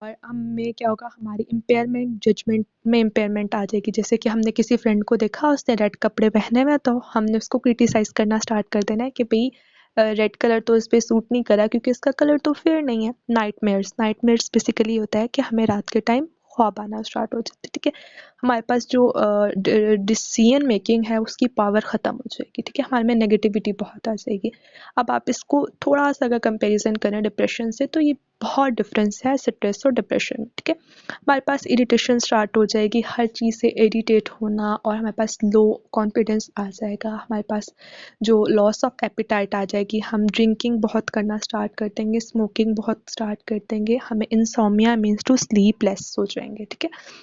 और हमें क्या होगा, हमारी इम्पेयरमेंट, जजमेंट में इम्पेयरमेंट आ जाएगी। जैसे कि हमने किसी फ्रेंड को देखा, उसने रेड कपड़े पहने हुए हैं, तो हमने उसको क्रिटिसाइज करना स्टार्ट कर देना है कि भाई रेड कलर तो इस पर सूट नहीं करा क्योंकि इसका कलर तो फेयर नहीं है। नाइटमेयर्स बेसिकली होता है कि हमें रात के टाइम ख्वाब आना स्टार्ट हो जाते हैं, ठीक है। हमारे पास जो डिसीजन मेकिंग है उसकी पावर ख़त्म हो जाएगी, ठीक है। हमारे में नेगेटिविटी बहुत आ जाएगी। अब आप इसको थोड़ा सा अगर कंपैरिजन करें डिप्रेशन से, तो ये बहुत डिफरेंस है स्ट्रेस और डिप्रेशन में, ठीक है। हमारे पास इरिटेशन स्टार्ट हो जाएगी, हर चीज़ से इरिटेट होना, और हमारे पास लो कॉन्फिडेंस आ जाएगा। हमारे पास जो लॉस ऑफ एपिटाइट आ जाएगी, हम ड्रिंकिंग बहुत करना स्टार्ट कर देंगे, स्मोकिंग बहुत स्टार्ट कर देंगे, हमें insomnia means to sleepless हो जाएंगे, ठीक है।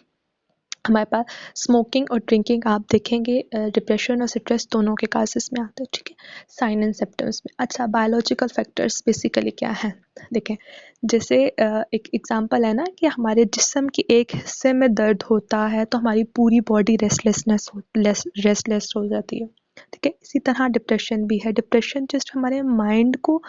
हमारे पास स्मोकिंग और ड्रिंकिंग आप देखेंगे डिप्रेशन और स्ट्रेस दोनों के काजेस में आते हैं, ठीक है। साइन एंड सिम्टम्स में। अच्छा, बायोलॉजिकल फैक्टर्स बेसिकली क्या है, देखें। जैसे एक एग्जांपल है ना कि हमारे जिस्म के एक हिस्से में दर्द होता है तो हमारी पूरी बॉडी रेस्टलेस हो जाती है, ठीक है। इसी तरह डिप्रेशन भी है। डिप्रेशन जस्ट हमारे माइंड को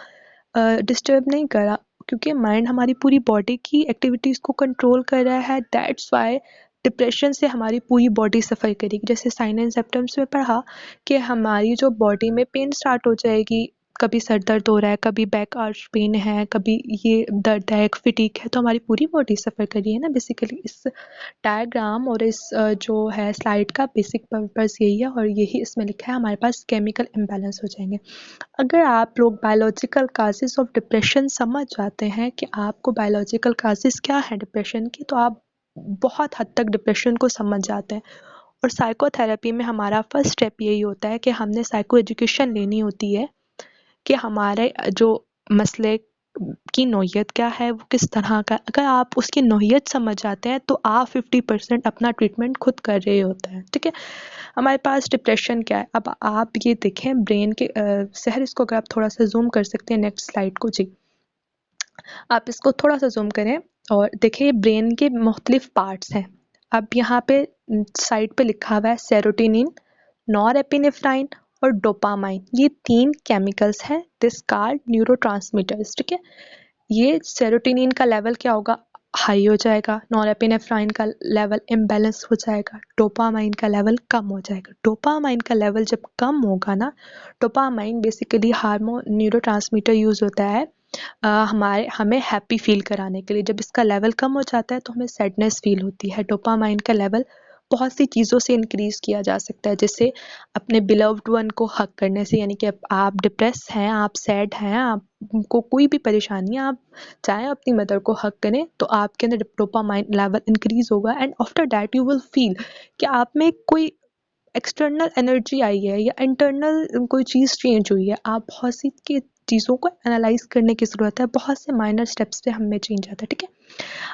डिस्टर्ब नहीं करा, क्योंकि माइंड हमारी पूरी बॉडी की एक्टिविटीज़ को कंट्रोल कर रहा है। दैट्स वाई डिप्रेशन से हमारी पूरी बॉडी सफ़र करेगी। जैसे साइन एंड सिम्टम्स में पढ़ा कि हमारी जो बॉडी में पेन स्टार्ट हो जाएगी, कभी सर दर्द हो रहा है, कभी बैक आर्च पेन है, कभी ये दर्द है, फिटीक है, तो हमारी पूरी बॉडी सफ़र कर रही है ना। बेसिकली इस डायग्राम और इस जो है स्लाइड का बेसिक पर्पस यही है, और यही इसमें लिखा है, हमारे पास केमिकल इम्बैलेंस हो जाएंगे। अगर आप लोग बायोलॉजिकल काजेज़ ऑफ डिप्रेशन समझ जाते हैं कि आपको बायोलॉजिकल काजेज़ क्या है डिप्रेशन की, तो आप बहुत हद तक डिप्रेशन को समझ जाते हैं। और साइकोथेरेपी में हमारा फर्स्ट स्टेप यही होता है कि हमने साइको एजुकेशन लेनी होती है कि हमारे जो मसले की नौयत क्या है, वो किस तरह का। अगर आप उसकी नौयत समझ जाते हैं तो आप 50% अपना ट्रीटमेंट खुद कर रहे होते हैं, ठीक है। हमारे पास डिप्रेशन क्या है, अब आप ये देखें ब्रेन के शहर, इसको अगर आप थोड़ा सा जूम कर सकते हैं नेक्स्ट स्लाइड को जी। आप इसको थोड़ा सा जूम करें और देखिए ब्रेन के मुख्तलिफ पार्ट्स हैं। अब यहाँ पे साइड पे लिखा हुआ है सेरोटोनिन, नॉरएपिनेफ्राइन और डोपामाइन। ये 3 केमिकल्स हैं दिस कॉल्ड न्यूरोट्रांसमीटर्स, ठीक है। ये सेरोटोनिन का लेवल क्या होगा, हाई हो जाएगा। नॉरएपिनेफ्राइन का लेवल इम्बैलेंस हो जाएगा। डोपामाइन का लेवल कम हो जाएगा। डोपामाइन का लेवल जब कम होगा ना, dopamine basically hormone neurotransmitter use होता है हमें हैप्पी फील कराने के लिए। जब इसका लेवल कम हो जाता है तो हमें सैडनेस फील होती है। डोपामाइन का लेवल बहुत सी चीज़ों से इंक्रीज़ किया जा सकता है, जैसे अपने बिलव्ड वन को हग करने से। यानी कि आप डिप्रेस हैं, आप सैड हैं, आपको कोई भी परेशानी है, आप चाहें अपनी मदर को हग करें तो आपके अंदर डोपामाइन लेवल इंक्रीज़ होगा, and after that you will feel कि आप में कोई एक्सटर्नल एनर्जी आई है या इंटरनल कोई चीज़ चेंज हुई है। आप बहुत सी की चीज़ों को एनालाइज करने की ज़रूरत है। बहुत से माइनर स्टेप्स पे हमें चेंज आता है, ठीक है।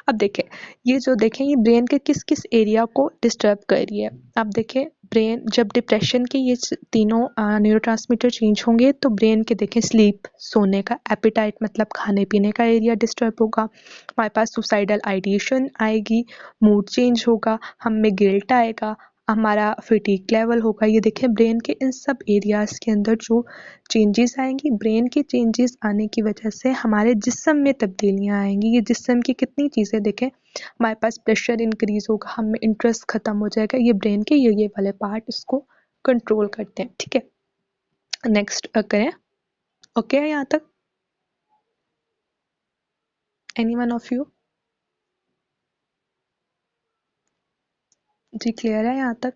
अब देखें, ये जो देखें ये ब्रेन के किस किस एरिया को डिस्टर्ब कर रही है। अब देखें ब्रेन जब डिप्रेशन के ये तीनों न्यूरोट्रांसमीटर चेंज होंगे तो ब्रेन के देखें स्लीप, सोने का, एपिटाइट मतलब खाने पीने का एरिया डिस्टर्ब होगा। हमारे पास सुसाइडल आइडिएशन आएगी, मूड चेंज होगा, हम में गिल्ट आएगा, हमारा फटीग लेवल होगा। ये देखें ब्रेन के इन सब एरियाज़ के अंदर जो चेंजेस आएंगी, ब्रेन के चेंजेस आने की वजह से हमारे जिस्म में तब्दीलियाँ आएंगी। ये जिस्म की कितनी चीज़ें देखें, हमारे पास प्रेशर इंक्रीज होगा, हम में इंटरेस्ट ख़त्म हो जाएगा। ये ब्रेन के ये वाले पार्ट इसको कंट्रोल करते हैं, ठीक है। नेक्स्ट करें, ओके है यहाँ तक? Any one of you? जी क्लियर है यहाँ तक?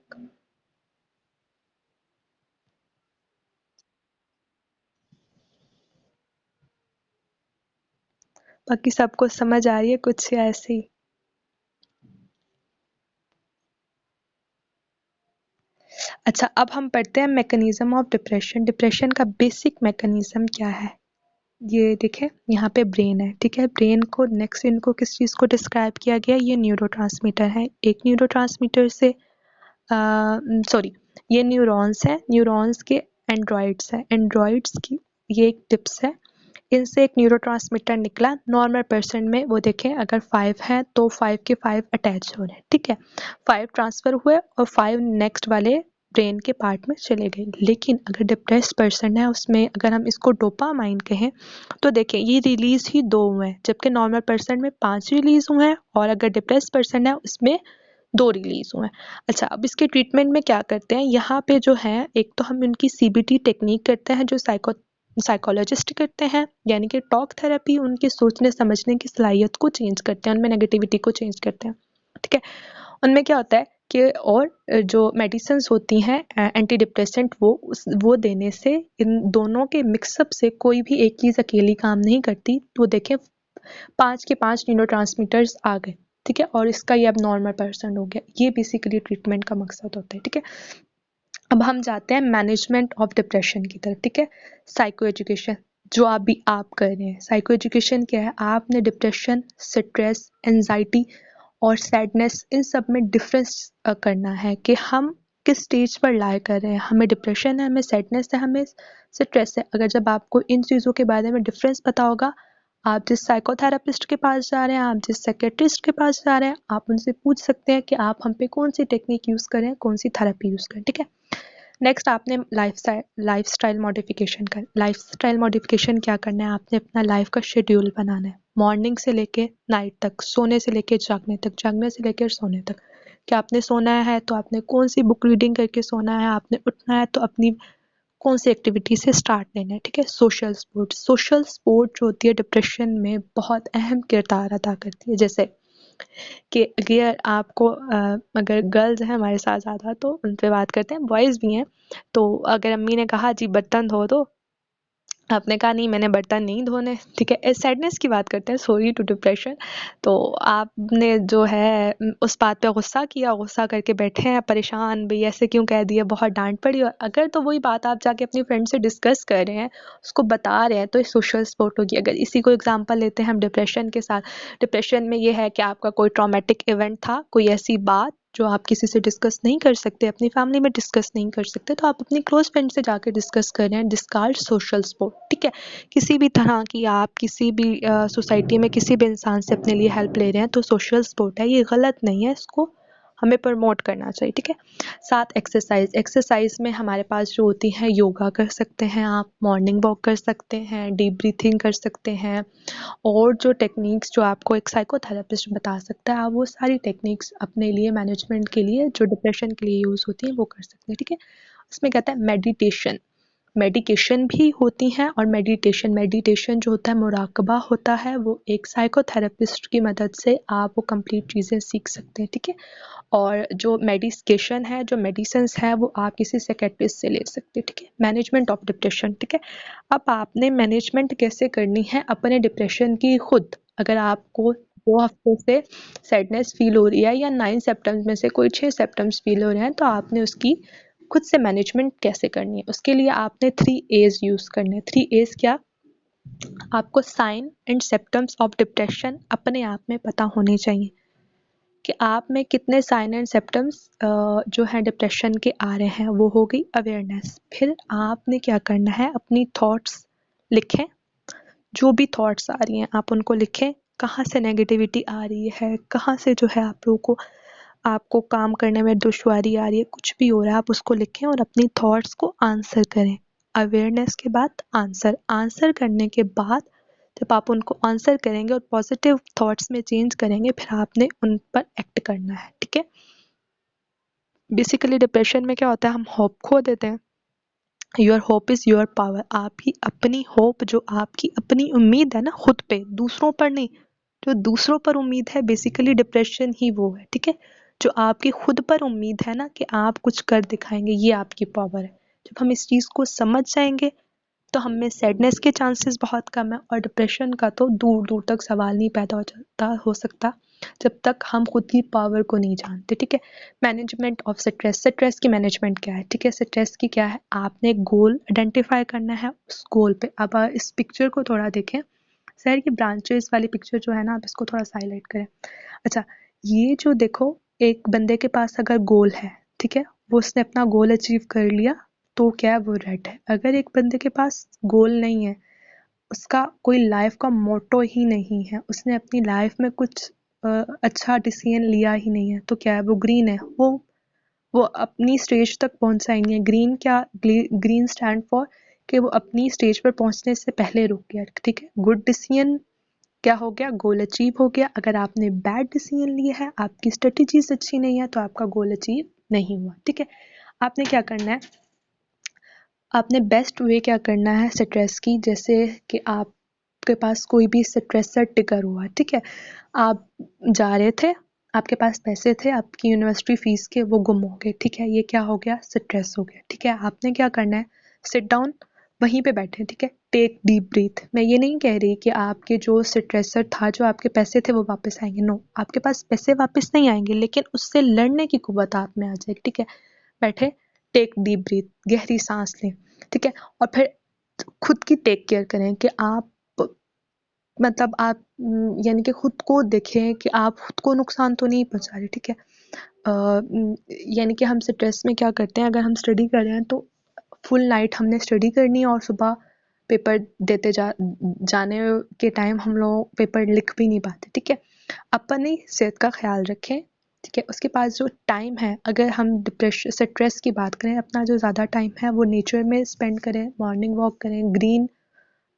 बाकी सबको समझ आ रही है कुछ या ऐसे ही? अच्छा, अब हम पढ़ते हैं मैकेनिज्म ऑफ डिप्रेशन। डिप्रेशन का बेसिक मैकेनिज्म क्या है, ये देखें यहाँ पे ब्रेन है, ठीक है। ब्रेन को नेक्स्ट इनको किस चीज़ को डिस्क्राइब किया गया, ये न्यूरोट्रांसमीटर है। एक न्यूरोट्रांसमीटर से सॉरी, ये न्यूरॉन्स हैं, न्यूरॉन्स के एंड्रॉइड्स हैं, एंड्रॉइड्स की ये एक टिप्स है। इनसे एक न्यूरोट्रांसमीटर निकला। नॉर्मल पर्सन में वो देखें अगर 5 हैं तो 5 के 5 अटैच हो रहे हैं, ठीक है। 5 ट्रांसफ़र हुए और 5 नेक्स्ट वाले ब्रेन के पार्ट में चले गए। लेकिन अगर डिप्रेस्ड पर्सन है उसमें अगर हम इसको डोपामाइन कहें तो देखिए ये रिलीज ही 2 हुए हैं, जबकि नॉर्मल पर्सन में 5 रिलीज हुए हैं और अगर डिप्रेस्ड पर्सन है उसमें 2 रिलीज हुए हैं। अच्छा, अब इसके ट्रीटमेंट में क्या करते हैं, यहाँ पे जो है एक तो हम इनकी सीबीटी टेक्निक करते हैं जो साइकोलॉजिस्ट करते हैं, यानी कि टॉक थेरेपी उनके सोचने समझने की सलाहियत को चेंज करते हैं, उनमें नेगेटिविटी को चेंज करते हैं। ठीक है, उनमें क्या होता है कि और जो मेडिसिन्स होती हैं एंटी डिप्रेसेंट वो देने से इन दोनों के मिक्सअप से कोई भी एक चीज़ अकेली काम नहीं करती। तो देखें 5 के 5 न्यूरोट्रांसमीटर्स आ गए, ठीक है, और इसका ये अब नॉर्मल पर्सन हो गया। ये बेसिकली ट्रीटमेंट का मकसद होता है। ठीक है, अब हम जाते हैं मैनेजमेंट ऑफ डिप्रेशन की तरफ। ठीक है, साइको एजुकेशन जो आप कर रहे हैं। साइको एजुकेशन क्या है, आपने डिप्रेशन, स्ट्रेस, एंजाइटी और सैडनेस इन सब में डिफरेंस करना है कि हम किस स्टेज पर लाई कर रहे हैं। हमें डिप्रेशन है, हमें सैडनेस है, हमें स्ट्रेस है। अगर जब आपको इन चीज़ों के बारे में डिफरेंस पता होगा, आप जिस साइकोथेरापिस्ट के पास जा रहे हैं, आप जिस साइकेट्रिस्ट के पास जा रहे हैं, आप उनसे पूछ सकते हैं कि आप हम पे कौन सी टेक्निक यूज़ करें, कौन सी थेरेपी यूज़ करें। ठीक है, नेक्स्ट आपने लाइफस्टाइल मॉडिफिकेशन कर लाइफस्टाइल मॉडिफिकेशन क्या करना है, आपने अपना लाइफ का शेड्यूल बनाना है, मॉर्निंग से लेके नाइट तक, सोने से लेके जागने तक, जागने से लेकर सोने तक। कि आपने सोना है तो आपने कौन सी बुक रीडिंग करके सोना है, आपने उठना है तो अपनी कौन सी एक्टिविटी से स्टार्ट लेना है। ठीक है, सोशल स्पोर्ट जो होती है डिप्रेशन में बहुत अहम किरदार अदा करती है। जैसे कि अगर आपको अगर गर्ल्स हैं हमारे साथ ज़्यादा तो उन पे बात करते हैं, बॉयज़ भी हैं। तो अगर अम्मी ने कहा जी बर्तन धो दो, आपने कहा नहीं मैंने बर्तन नहीं धोने। ठीक है, सैडनेस की बात करते हैं, सॉरी टू डिप्रेशन। तो आपने जो है उस बात पे गुस्सा किया, गुस्सा करके बैठे हैं परेशान, भाई ऐसे क्यों कह दिया, बहुत डांट पड़ी। और अगर तो वही बात आप जाके अपनी फ्रेंड से डिस्कस कर रहे हैं, उसको बता रहे हैं, तो ये सोशल सपोर्ट होगी। अगर इसी को एग्जांपल लेते हैं हम डिप्रेशन के साथ, डिप्रेशन में ये है कि आपका कोई ट्रॉमेटिक इवेंट था, कोई ऐसी बात जो आप किसी से डिस्कस नहीं कर सकते, अपनी फैमिली में डिस्कस नहीं कर सकते, तो आप अपनी क्लोज फ्रेंड से जाके डिस्कस कर रहे हैं। Discard social support. ठीक है, किसी भी तरह की आप किसी भी सोसाइटी में किसी भी इंसान से अपने लिए हेल्प ले रहे हैं तो सोशल सपोर्ट है, ये गलत नहीं है, इसको हमें प्रमोट करना चाहिए। ठीक है, साथ एक्सरसाइज में हमारे पास जो होती है, योगा कर सकते हैं आप, मॉर्निंग वॉक कर सकते हैं, डीप ब्रीथिंग कर सकते हैं, और जो टेक्निक्स जो आपको एक साइकोथेरेपिस्ट बता सकता है, आप वो सारी टेक्निक्स अपने लिए मैनेजमेंट के लिए जो डिप्रेशन के लिए यूज़ होती हैं वो कर सकते हैं। ठीक है, उसमें कहता है मेडिटेशन, मेडिकेशन भी होती हैं, और मेडिटेशन जो होता है मुराकबा होता है, वो एक साइकोथेरेपिस्ट की मदद से आप वो कंप्लीट चीज़ें सीख सकते हैं। ठीक है, और जो मेडिकेशन है, जो मेडिसिन्स है, वो आप किसी साइकियाट्रिस्ट से ले सकते हैं। ठीक है, मैनेजमेंट ऑफ डिप्रेशन। ठीक है, अब आपने मैनेजमेंट कैसे करनी है अपने डिप्रेशन की खुद। अगर आपको 2 हफ्ते से सैडनेस फील हो रही है या 9 सिम्पटम्स में से कोई 6 सिम्पटम्स फील हो रहे हैं, तो आपने उसकी खुद से मैनेजमेंट कैसे करनी है, उसके लिए आपने 3 A's यूज़ करने हैं। 3 A's क्या, आपको sign and symptoms of depression अपने आप में पता होने चाहिए कि आप में कितने साइन एंड सिम्पटम्स जो है डिप्रेशन के आ रहे हैं। वो हो गई अवेयरनेस। फिर आपने क्या करना है, अपनी थॉट्स लिखें, जो भी थॉट्स आ रही हैं आप उनको लिखें, कहाँ से नेगेटिविटी आ रही है, कहाँ से जो है आप लोगों को आपको काम करने में दुश्वारी आ रही है, कुछ भी हो रहा है आप उसको लिखें और अपनी थॉट्स को आंसर करें। अवेयरनेस के बाद आंसर करने के बाद जब आप उनको आंसर करेंगे और पॉजिटिव थॉट्स में चेंज करेंगे, फिर आपने उन पर एक्ट करना है। ठीक है, बेसिकली डिप्रेशन में क्या होता है, हम होप खो देते हैं। Your hope is your power. आपकी अपनी होप, जो आपकी अपनी उम्मीद है ना खुद पे, दूसरों पर नहीं, जो दूसरों पर उम्मीद है बेसिकली डिप्रेशन ही वो है। ठीक है, जो आपकी खुद पर उम्मीद है ना कि आप कुछ कर दिखाएंगे, ये आपकी पावर है। जब हम इस चीज़ को समझ जाएंगे तो हम में सैडनेस के चांसेस बहुत कम है, और डिप्रेशन का तो दूर दूर तक सवाल नहीं पैदा हो सकता जब तक हम खुद की पावर को नहीं जानते। ठीक है, मैनेजमेंट ऑफ स्ट्रेस की मैनेजमेंट क्या है। ठीक है, स्ट्रेस की क्या है, आपने एक गोल आइडेंटिफाई करना है, उस गोल पे। अब इस पिक्चर को थोड़ा देखें, शहर की ब्रांचेस वाली पिक्चर जो है ना, आप इसको थोड़ा हाईलाइट करें। अच्छा, ये जो देखो, एक बंदे के पास अगर गोल है, ठीक है, वो उसने अपना गोल अचीव कर लिया, तो क्या है, वो रेड है। अगर एक बंदे के पास गोल नहीं है, उसका कोई लाइफ का मोटो ही नहीं है, उसने अपनी लाइफ में कुछ अच्छा डिसीजन लिया ही नहीं है, तो क्या है, वो ग्रीन है। वो वो अपनी स्टेज तक पहुंच जाएंगे। ग्रीन क्या, ग्रीन स्टैंड फॉर कि वो अपनी स्टेज पर पहुंचने से पहले रुक गया, ठीक है। गुड डिसीजन क्या हो गया, गोल अचीव हो गया। अगर आपने बैड डिसीजन लिया है, आपकी स्ट्रेटजीज अच्छी नहीं है, तो आपका गोल अचीव नहीं हुआ, ठीक है। आपने क्या करना है, आपने बेस्ट वे क्या करना है स्ट्रेस की, जैसे कि आपके पास कोई भी स्ट्रेसर ट्रिगर हुआ, ठीक है। आप जा रहे थे, आपके पास पैसे थे आपकी यूनिवर्सिटी फीस के, वो गुम हो गए, ठीक है। ये क्या हो गया, स्ट्रेस हो गया, ठीक है। आपने क्या करना है, सिट डाउन, वहीं पे बैठे, ठीक है। Take deep breath. मैं ये नहीं कह रही कि आपके जो स्ट्रेसर था, जो आपके पैसे थे, वो वापस आएंगे। नो, आपके पास पैसे वापस नहीं आएंगे, लेकिन उससे लड़ने की कुव्वत आप में आ जाएगी, ठीक है। बैठे, टेक डीप ब्रीथ, गहरी सांस लें, ठीक है। और फिर खुद की टेक केयर करें कि आप, मतलब आप यानी कि खुद को देखें कि आप खुद को नुकसान तो नहीं पहुंचा रहे, ठीक है। यानी कि हम स्ट्रेस में क्या करते हैं, अगर हम स्टडी कर रहे हैं तो फुल नाइट हमने स्टडी करनी है और सुबह पेपर देते जाने के टाइम हम लोग पेपर लिख भी नहीं पाते, ठीक है। अपनी सेहत का ख्याल रखें, ठीक है। उसके पास जो टाइम है, अगर हम डिप्रेशन स्ट्रेस की बात करें, अपना जो ज़्यादा टाइम है वो नेचर में स्पेंड करें, मॉर्निंग वॉक करें, ग्रीन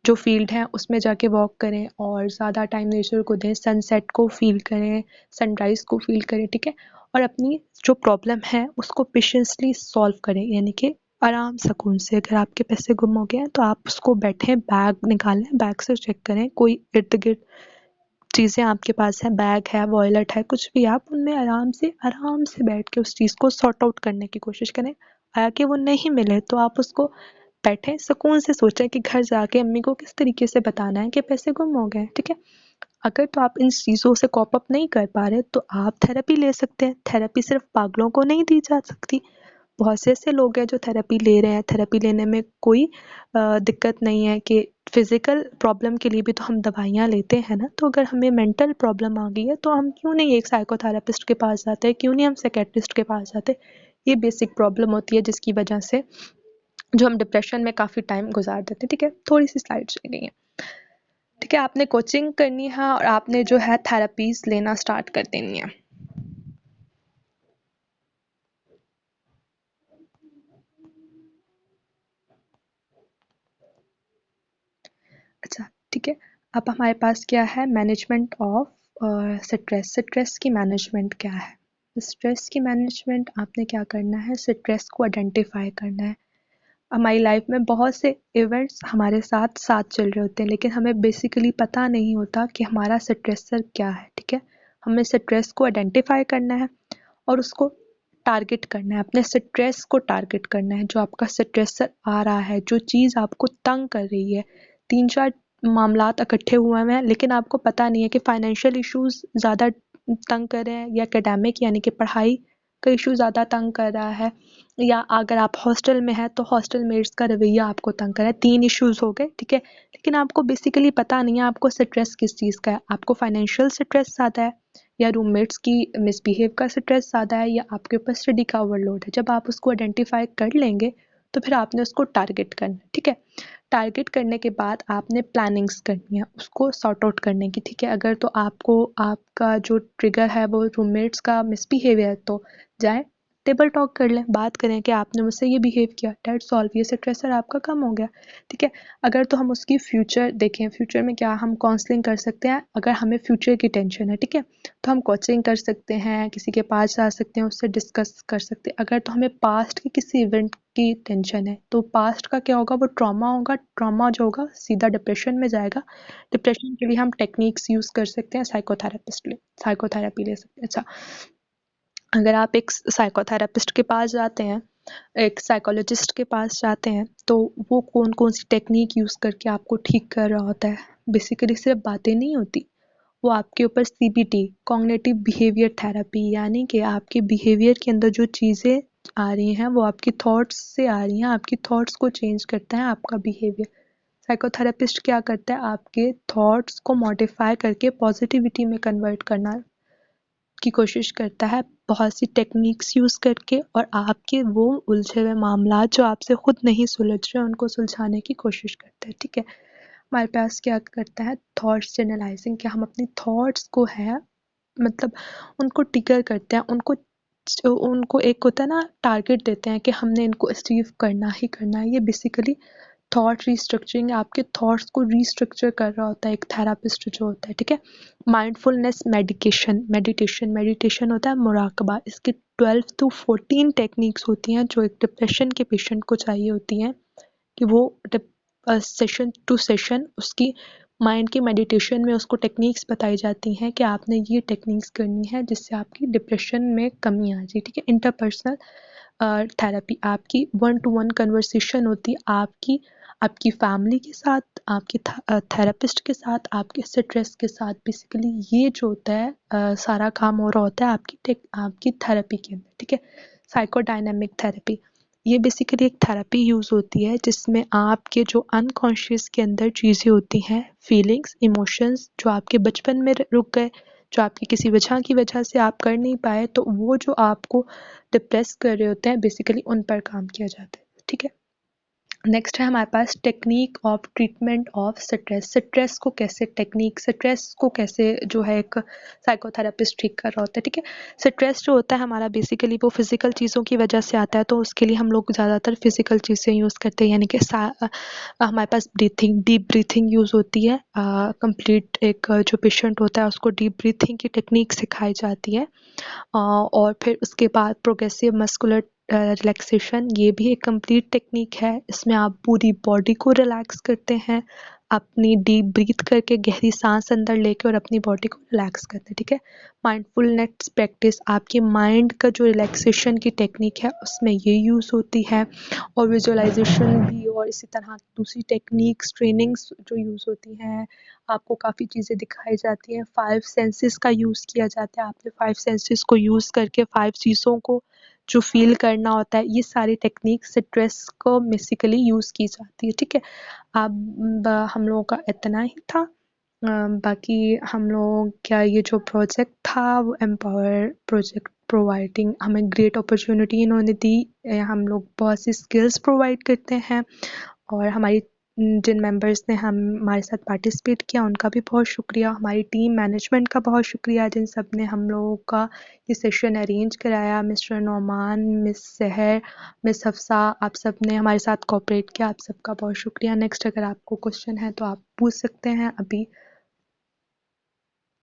जो फील्ड है उसमें जाके वॉक करें और ज़्यादा टाइम नेचर को दें, सनसेट को फील करें, सनराइज़ को फील करें, ठीक है। और अपनी जो प्रॉब्लम है उसको पेशेंसली सॉल्व करें, यानी कि आराम सुकून से। अगर आपके पैसे गुम हो गए हैं तो आप उसको बैठें, बैग निकालें, बैग से चेक करें, कोई इर्द गिर्द चीज़ें आपके पास है, बैग है, वॉलेट है, कुछ भी, आप उनमें आराम से बैठ के उस चीज़ को सॉर्ट आउट करने की कोशिश करें। हालांकि वो नहीं मिले तो आप उसको बैठें, सुकून से सोचें कि घर जाके अम्मी को किस तरीके से बताना है कि पैसे गुम हो गए, ठीक है। अगर तो आप इन चीज़ों से कॉप अप नहीं कर पा रहे तो आप थेरेपी ले सकते हैं। थेरेपी सिर्फ पागलों को नहीं दी जा सकती, बहुत से ऐसे लोग हैं जो थेरेपी ले रहे हैं। थेरेपी लेने में कोई दिक्कत नहीं है कि फिजिकल प्रॉब्लम के लिए भी तो हम दवाइयाँ लेते हैं ना, तो अगर हमें मेंटल प्रॉब्लम आ गई है तो हम क्यों नहीं एक साइकोथेरेपिस्ट के पास जाते हैं, क्यों नहीं हम साइकेट्रिस्ट के पास जाते। ये बेसिक प्रॉब्लम होती है जिसकी वजह से जो हम डिप्रेशन में काफ़ी टाइम गुजार देते हैं, ठीक है। थोड़ी सी स्लाइड्स रह गई हैं, ठीक है। आपने कोचिंग करनी है और आपने जो है थेरेपीज लेना स्टार्ट कर देनी है। अच्छा, ठीक है। अब हमारे पास क्या है, मैनेजमेंट ऑफ स्ट्रेस। स्ट्रेस की मैनेजमेंट क्या है, स्ट्रेस की मैनेजमेंट आपने क्या करना है, स्ट्रेस को आइडेंटिफाई करना है। हमारी लाइफ में बहुत से इवेंट्स हमारे साथ साथ चल रहे होते हैं, लेकिन हमें बेसिकली पता नहीं होता कि हमारा स्ट्रेसर क्या है, ठीक है। हमें स्ट्रेस को आइडेंटिफाई करना है और उसको टारगेट करना है, अपने स्ट्रेस को टारगेट करना है। जो आपका स्ट्रेसर आ रहा है, जो चीज़ आपको तंग कर रही है, 3-4 मामलात इकट्ठे हुए हैं, लेकिन आपको पता नहीं है कि फाइनेंशियल इश्यूज ज़्यादा तंग कर रहे हैं या एकेडमिक यानी कि पढ़ाई का इशू ज़्यादा तंग कर रहा है, या अगर आप हॉस्टल में हैं तो हॉस्टल मेट्स का रवैया आपको तंग कर रहा है। 3 इश्यूज हो गए, ठीक है। लेकिन आपको बेसिकली पता नहीं है आपको स्ट्रेस किस चीज़ का है। आपको फाइनेंशियल स्ट्रेस ज़्यादा है, या रूममेट्स की मिसबिहेव का स्ट्रेस ज़्यादा है, या आपके ऊपर स्टडी का ओवरलोड है। जब आप उसको आइडेंटिफाई कर लेंगे तो फिर आपने उसको टारगेट करना है, ठीक है। टारगेट करने के बाद आपने प्लानिंग्स करनी है उसको सॉर्ट आउट करने की, ठीक है। अगर तो आपको आपका जो ट्रिगर है वो रूममेट्स का मिसबिहेवियर है तो जाए टेबल टॉक कर लें, बात करें कि आपने मुझसे ये बिहेव किया, डेट सॉल्व, ये स्ट्रेसर आपका कम हो गया, ठीक है। अगर तो हम उसकी फ्यूचर देखें, फ्यूचर में क्या हम काउंसलिंग कर सकते हैं, अगर हमें फ्यूचर की टेंशन है, ठीक है, तो हम कोचिंग कर सकते हैं, किसी के पास जा सकते हैं, उससे डिस्कस कर सकते हैं। अगर तो हमें पास्ट के किसी इवेंट की टेंशन है तो पास्ट का क्या होगा, वो ट्रॉमा होगा, ट्रॉमा जो होगा सीधा डिप्रेशन में जाएगा। डिप्रेशन के लिए हम टेक्निक्स यूज़ कर सकते हैं, साइकोथेरेपी ले सकते हैं। अच्छा, अगर आप एक साइकोथेरेपिस्ट के पास जाते हैं, एक साइकोलॉजिस्ट के पास जाते हैं, तो वो कौन कौन सी टेक्निक यूज़ करके आपको ठीक कर रहा होता है। बेसिकली सिर्फ बातें नहीं होती, वो आपके ऊपर सीबीटी, कॉग्निटिव बिहेवियर थेरेपी, यानी कि आपके बिहेवियर के अंदर जो चीज़ें आ रही हैं वो आपकी थॉट्स से आ रही हैं, आपकी थॉट्स को चेंज करता है आपका बिहेवियर। साइकोथेरेपिस्ट क्या करता है, आपके थॉट्स को मॉडिफाई करके पॉजिटिविटी में कन्वर्ट करना की कोशिश करता है, बहुत सी टेक्निक्स यूज़ करके, और आपके वो उलझे हुए मामला जो आपसे खुद नहीं सुलझ रहे उनको सुलझाने की कोशिश करता है, ठीक है। हमारे पास क्या करता है, थॉट्स जर्नलाइजिंग, क्या हम अपनी थॉट्स को है मतलब उनको ट्रिगर करते हैं, उनको उनको एक होता है ना टारगेट देते हैं कि हमने इनको अचीव करना ही करना है। ये बेसिकली थॉट रीस्ट्रक्चरिंग, आपके थॉट्स को रीस्ट्रक्चर कर रहा होता है एक थेरापिस्ट जो होता है, ठीक है। माइंडफुलनेस मेडिटेशन होता है मुराकबा। इसकी 12 to 14 टेक्निक्स होती हैं जो एक डिप्रेशन के पेशेंट को चाहिए होती हैं कि वो सेशन टू सेशन उसकी माइंड की मेडिटेशन में उसको टेक्निक्स बताई जाती हैं कि आपने ये टेक्निक्स करनी है जिससे आपकी डिप्रेशन में कमी आ जाए, ठीक है। इंटरपर्सनल थेरेपी, आपकी 1-to-1 कन्वर्सेशन होती है आपकी आपकी फैमिली के साथ, आपकी थेरेपिस्ट के साथ, आपके स्ट्रेस के साथ। बेसिकली ये जो होता है सारा काम हो रहा होता है आपकी थेरेपी के अंदर, ठीक है। साइकोडायनेमिक थेरेपी, ये बेसिकली एक थेरेपी यूज़ होती है जिसमें आपके जो अनकॉन्शियस के अंदर चीज़ें होती हैं, फीलिंग्स, इमोशंस जो आपके बचपन में रुक गए, जो आपकी किसी वजह से आप कर नहीं पाए, तो वो जो आपको डिप्रेस कर रहे होते हैं, बेसिकली उन पर काम किया जाता है, ठीक है। नेक्स्ट है हमारे पास technique of treatment of stress. Stress को कैसे जो है एक साइकोथेरेपिस्ट ठीक कर रहा होता है, ठीक है। स्ट्रेस जो होता है हमारा बेसिकली वो फिजिकल चीज़ों की वजह से आता है, तो उसके लिए हम लोग ज़्यादातर फिजिकल चीज़ें यूज़ करते हैं, यानी कि हमारे पास डीप ब्रीथिंग यूज़ होती है। कंप्लीट एक जो पेशेंट होता है उसको डीप ब्रीथिंग की टेक्निक सिखाई जाती है। और फिर उसके बाद प्रोग्रेसिव मस्कुलर रिलैक्सेशन, ये भी एक कंप्लीट टेक्निक है। इसमें आप पूरी बॉडी को रिलैक्स करते हैं, अपनी डीप ब्रीथ करके गहरी सांस अंदर लेके और अपनी बॉडी को रिलैक्स करते हैं, ठीक है। माइंडफुलनेस प्रैक्टिस, आपके माइंड का जो रिलैक्सेशन की टेक्निक है उसमें ये यूज़ होती है। और विजुअलाइजेशन भी, और इसी तरह दूसरी टेक्निक्स ट्रेनिंग्स जो यूज़ होती हैं, आपको काफ़ी चीज़ें दिखाई जाती हैं। 5 सेंसेस का यूज़ किया जाता है, आपने 5 सेंसेस को यूज़ करके 5 चीज़ों को जो फ़ील करना होता है, ये सारी टेक्निक स्ट्रेस को बेसिकली यूज़ की जाती है, ठीक है। अब हम लोगों का इतना ही था। बाकी हम लोग क्या ये जो प्रोजेक्ट था वो एम्पावर प्रोजेक्ट प्रोवाइडिंग, हमें ग्रेट अपॉर्चुनिटी इन्होंने दी। हम लोग बहुत सी स्किल्स प्रोवाइड करते हैं, और हमारी जिन मेंबर्स ने हमारे साथ पार्टिसिपेट किया उनका भी बहुत शुक्रिया। हमारी टीम मैनेजमेंट का बहुत शुक्रिया जिन सब ने हम लोगों का ये सेशन अरेंज कराया। मिस्टर नौमान, मिस सहर, मिस हफ्सा, आप सब ने हमारे साथ कोऑपरेट किया, आप सबका बहुत शुक्रिया। नेक्स्ट अगर आपको क्वेश्चन है तो आप पूछ सकते हैं, अभी